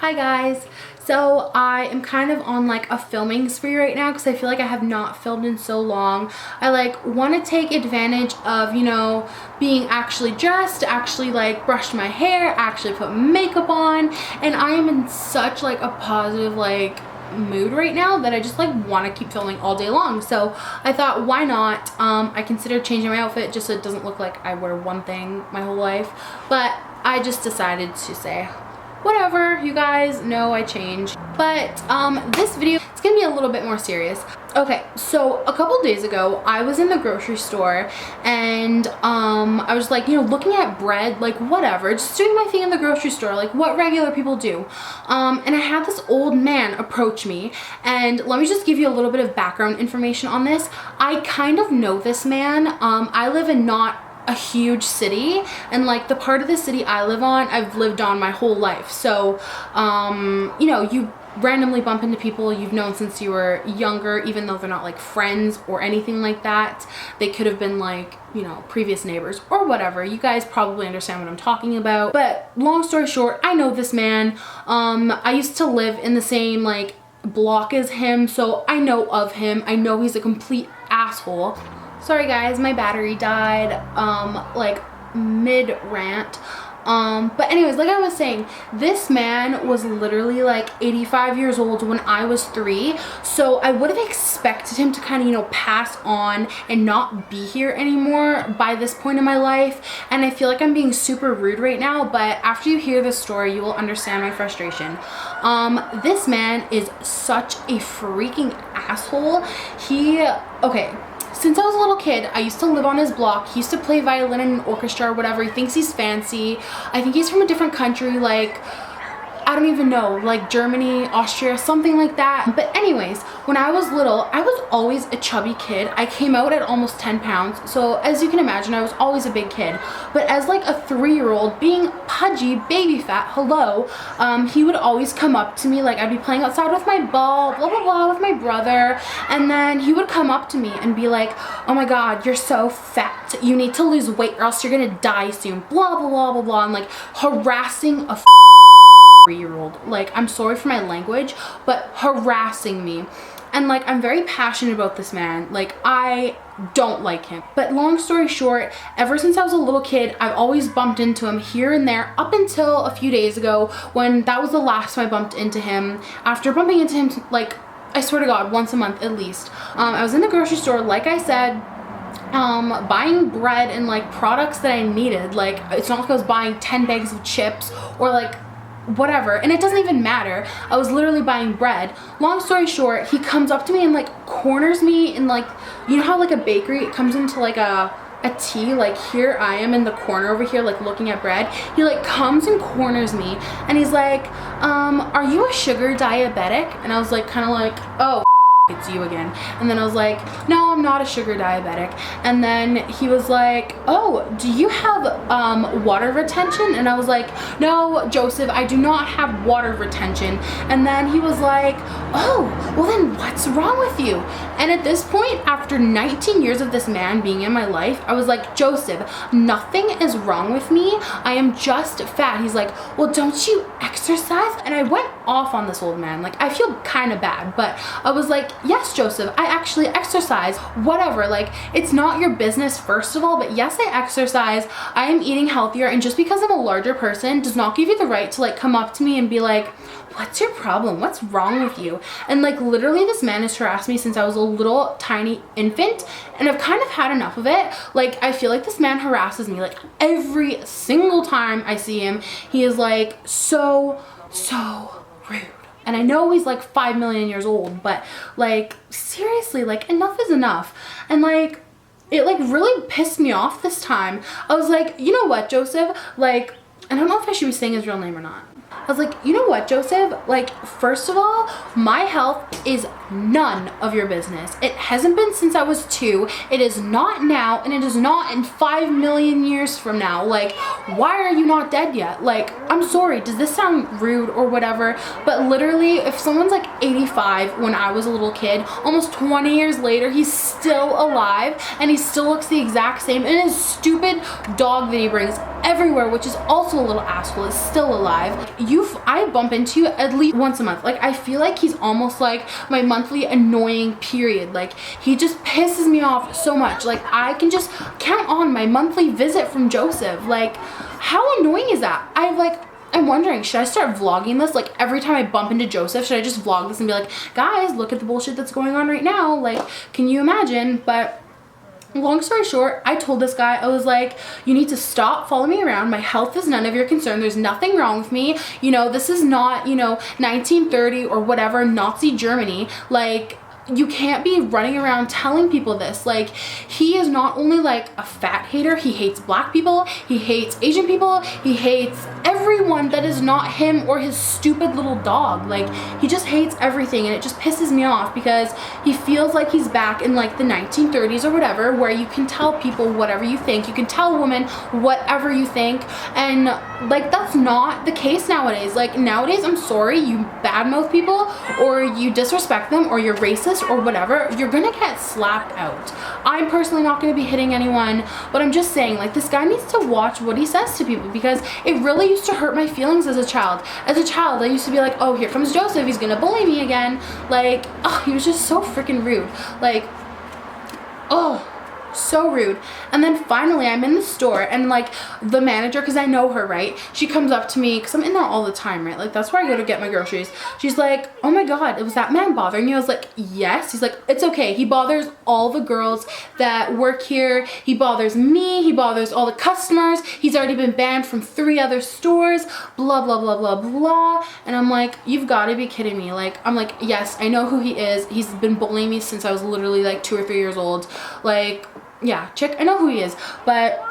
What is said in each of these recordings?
Hi guys. So I am kind of on like a filming spree right now because I feel like I have not filmed in so long. I like want to take advantage of, you know, being actually dressed, actually like brush my hair, actually put makeup on, and I am in such like a positive like mood right now that I just like want to keep filming all day long. So I thought, why not? I considered changing my outfit just so it doesn't look like I wear one thing my whole life, but I just decided to say, whatever, you guys know I change. But this video, it's gonna be a little bit more serious. Okay, so a couple days ago I was in the grocery store and I was like, you know, looking at bread, like whatever, just doing my thing in the grocery store, like what regular people do. And I had this old man approach me, and let me just give you a little bit of background information on this. I kind of know this man. I live in not a huge city, and like the part of the city I live on, I've lived on my whole life. So you know, you randomly bump into people you've known since you were younger, even though they're not like friends or anything like that. They could have been like, you know, previous neighbors or whatever. You guys probably understand what I'm talking about. But long story short, I know this man. I used to live in the same like block as him, so I know of him. I know he's a complete asshole. Sorry guys, my battery died like mid-rant. But anyways, like I was saying, this man was literally like 85 years old when I was 3. So I would have expected him to kind of, you know, pass on and not be here anymore by this point in my life. And I feel like I'm being super rude right now, but after you hear this story, you will understand my frustration. This man is such a freaking asshole. Okay. Since I was a little kid, I used to live on his block. He used to play violin in an orchestra or whatever. He thinks he's fancy. I think he's from a different country, like, I don't even know, like Germany, Austria, something like that. But anyways, when I was little, I was always a chubby kid. I came out at almost 10 pounds. So as you can imagine, I was always a big kid. But as like a 3-year-old, being pudgy, baby fat, hello, he would always come up to me, like I'd be playing outside with my ball, blah, blah, blah, with my brother. And then he would come up to me and be like, oh my God, you're so fat. You need to lose weight or else you're gonna die soon, blah, blah, blah, blah, blah. And like harassing a 3-year-old. Like, I'm sorry for my language, but harassing me. And like, I'm very passionate about this man. Like, I don't like him. But long story short, ever since I was a little kid, I've always bumped into him here and there, up until a few days ago when that was the last time I bumped into him. After bumping into him, like, I swear to God, once a month at least. I was in the grocery store, like I said, buying bread and like products that I needed. Like, it's not like I was buying 10 bags of chips or like whatever, and it doesn't even matter. I was literally buying bread. Long story short, he comes up to me and like corners me in, like, you know how like a bakery, it comes into like a T, like here I am in the corner over here like looking at bread. He like comes and corners me and he's like, are you a sugar diabetic? And I was like, kind of like, oh, it's you again. And then I was like, no, I'm not a sugar diabetic. And then he was like, oh, do you have water retention? And I was like, no, Joseph, I do not have water retention. And then he was like, oh, well then what's wrong with you? And at this point, after 19 years of this man being in my life, I was like, Joseph, nothing is wrong with me. I am just fat. He's like, well, don't you exercise? And I went off on this old man. Like, I feel kind of bad, but I was like, yes, Joseph, I actually exercise, whatever. Like, it's not your business, first of all, but yes, I exercise. I am eating healthier, and just because I'm a larger person does not give you the right to like come up to me and be like, what's your problem? What's wrong with you? And like, literally this man has harassed me since I was a little tiny infant, and I've kind of had enough of it. Like, I feel like this man harasses me like every single time I see him. He is like so rude. And I know he's like 5 million years old, but like, seriously, like, enough is enough. And like, it like really pissed me off this time. I was like, you know what, Joseph? Like, I don't know if I should be saying his real name or not. I was like, you know what, Joseph? Like, first of all, my health is none of your business. It hasn't been since I was 2. It is not now, and it is not in 5 million years from now. Like, why are you not dead yet? Like, I'm sorry, does this sound rude or whatever? But literally, if someone's like 85 when I was a little kid, almost 20 years later, he's still alive, and he still looks the exact same, and his stupid dog that he brings everywhere, which is also a little asshole, is still alive. I bump into you at least once a month. Like, I feel like he's almost like my monthly annoying period. Like, he just pisses me off so much. Like, I can just count on my monthly visit from Joseph. Like, how annoying is that? I'm wondering, should I start vlogging this? Like, every time I bump into Joseph, should I just vlog this and be like, guys, look at the bullshit that's going on right now? Like, can you imagine? But long story short, I told this guy, I was like, you need to stop following me around. My health is none of your concern. There's nothing wrong with me. You know, this is not, you know, 1930 or whatever, Nazi Germany. Like, you can't be running around telling people this. Like, he is not only like a fat hater, he hates black people, he hates Asian people, he hates everyone that is not him or his stupid little dog. Like, he just hates everything, and it just pisses me off because he feels like he's back in like the 1930s or whatever, where you can tell people whatever you think, you can tell women whatever you think, and like, that's not the case nowadays. Like, nowadays, I'm sorry, you badmouth people or you disrespect them or you're racist or whatever, you're gonna get slapped out. I'm personally not gonna be hitting anyone, but I'm just saying, like, this guy needs to watch what he says to people, because it really used to hurt my feelings as a child. As a child, I used to be like, oh, here comes Joseph, he's gonna bully me again. Like, oh, he was just so freaking rude. Like, oh, so rude. And then finally I'm in the store, and like, the manager, because I know her, right, she comes up to me, because I'm in there all the time, right, like, that's where I go to get my groceries. She's like, oh my god, was that man bothering you? I was like, yes. He's like, it's okay, he bothers all the girls that work here, he bothers me, he bothers all the customers, he's already been banned from 3 other stores, blah blah blah blah blah. And I'm like, you've got to be kidding me. Like, I'm like, yes, I know who he is, he's been bullying me since I was literally like 2 or 3 years old. Like, yeah, chick, I know who he is. But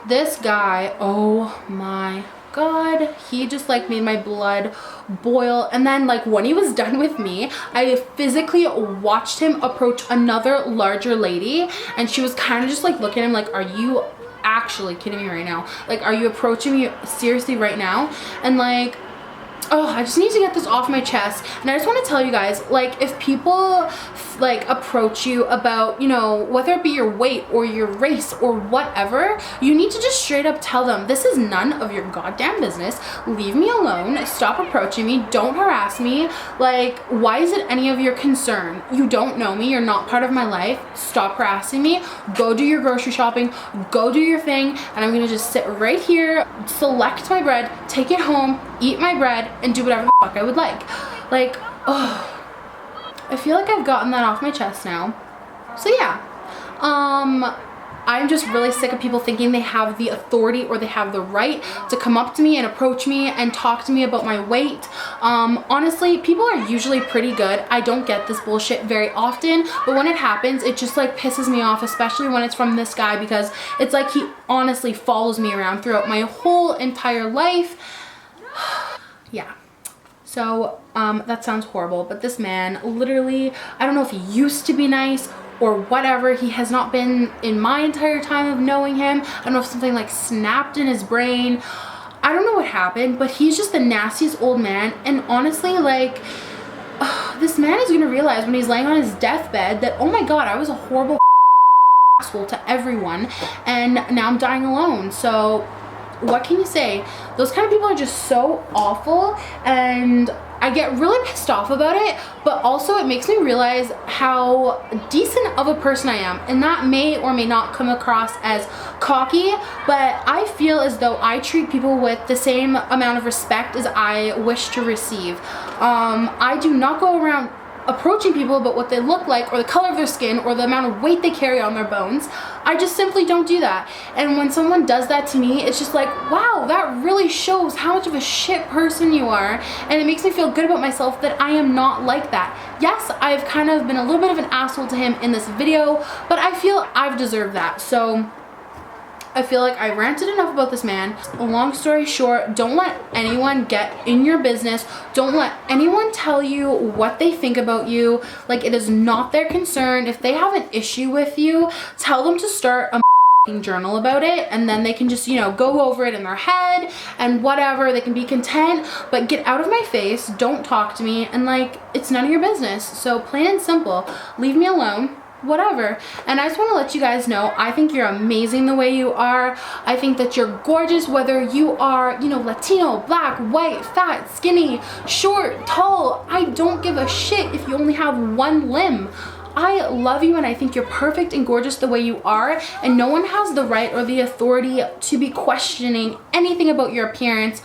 this guy, oh my god, he just like made my blood boil. And then like, when he was done with me, I physically watched him approach another larger lady, and she was kind of just like looking at him like, are you actually kidding me right now? Like, are you approaching me seriously right now? And like, oh, I just need to get this off my chest. And I just want to tell you guys, like, if people like approach you about, you know, whether it be your weight or your race or whatever, you need to just straight up tell them, this is none of your goddamn business, leave me alone, stop approaching me, don't harass me. Like, why is it any of your concern? You don't know me, you're not part of my life, stop harassing me, go do your grocery shopping, go do your thing, and I'm gonna just sit right here, select my bread, take it home, eat my bread, and do whatever the fuck I would like. Like, oh, I feel like I've gotten that off my chest now. So yeah, I'm just really sick of people thinking they have the authority or they have the right to come up to me and approach me and talk to me about my weight. Honestly, people are usually pretty good. I don't get this bullshit very often, but when it happens, it just like pisses me off, especially when it's from this guy, because it's like he honestly follows me around throughout my whole entire life. Yeah. So that sounds horrible, but this man literally, I don't know if he used to be nice or whatever, he has not been in my entire time of knowing him. I don't know if something like snapped in his brain. I don't know what happened, but he's just the nastiest old man. And honestly, like, this man is gonna realize when he's laying on his deathbed that, oh my god, I was a horrible asshole to everyone, and now I'm dying alone. So what can you say? Those kind of people are just so awful, and I get really pissed off about it, but also it makes me realize how decent of a person I am, and that may or may not come across as cocky, but I feel as though I treat people with the same amount of respect as I wish to receive. I do not go around approaching people about what they look like or the color of their skin or the amount of weight they carry on their bones. I just simply don't do that. And when someone does that to me, it's just like, wow, that really shows how much of a shit person you are. And it makes me feel good about myself that I am not like that. Yes, I've kind of been a little bit of an asshole to him in this video, but I feel I've deserved that. So I feel like I ranted enough about this man. Long story short, don't let anyone get in your business. Don't let anyone tell you what they think about you. Like, it is not their concern. If they have an issue with you, tell them to start a journal about it, and then they can just, you know, go over it in their head and whatever. They can be content, but get out of my face. Don't talk to me, and like, it's none of your business. So plain and simple, leave me alone. whatever. And I just want to let you guys know, I think you're amazing the way you are. I think that you're gorgeous, whether you are, you know, Latino, black, white, fat, skinny, short, tall. I don't give a shit if you only have one limb. I love you and I think you're perfect and gorgeous the way you are, and no one has the right or the authority to be questioning anything about your appearance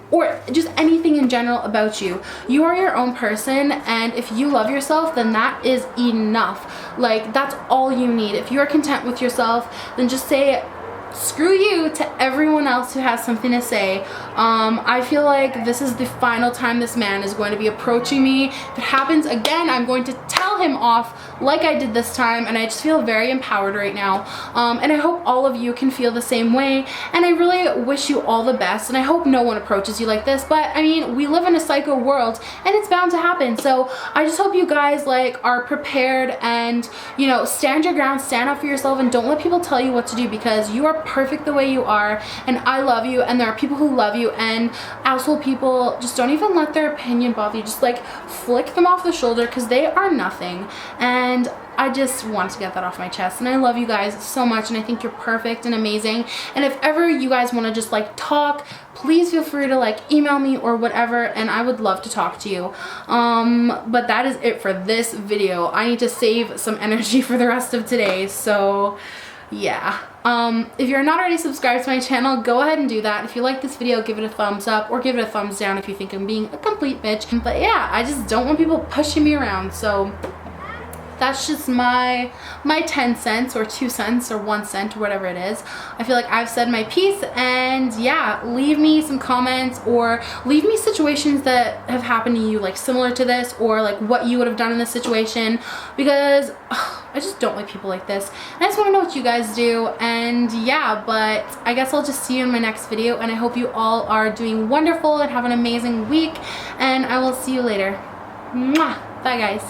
or just anything in general about you. You are your own person, and if you love yourself, then that is enough. Like, that's all you need. If you're content with yourself, then just say screw you to everyone else who has something to say. I feel like this is the final time this man is going to be approaching me. If it happens again, I'm going to tell him off like I did this time, and I just feel very empowered right now. And I hope all of you can feel the same way, and I really wish you all the best, and I hope no one approaches you like this. But I mean, we live in a psycho world and it's bound to happen, so I just hope you guys like are prepared and, you know, stand your ground, stand up for yourself, and don't let people tell you what to do, because you are perfect the way you are, and I love you, and there are people who love you, and asshole people, just don't even let their opinion bother you. Just like flick them off the shoulder, because they are nothing. And I just want to get that off my chest, and I love you guys so much, and I think you're perfect and amazing. And if ever you guys want to just like talk, please feel free to like email me or whatever, and I would love to talk to you. But that is it for this video. I need to save some energy for the rest of today, so yeah. If you're not already subscribed to my channel, go ahead and do that. If you like this video, give it a thumbs up, or give it a thumbs down if you think I'm being a complete bitch. But yeah, I just don't want people pushing me around, so that's just my 10 cents or 2 cents or 1 cent or whatever it is. I feel like I've said my piece, and yeah, leave me some comments, or leave me situations that have happened to you like similar to this, or like what you would have done in this situation, because I just don't like people like this, and I just want to know what you guys do. And yeah, but I guess I'll just see you in my next video, and I hope you all are doing wonderful and have an amazing week, and I will see you later. Mwah! Bye guys.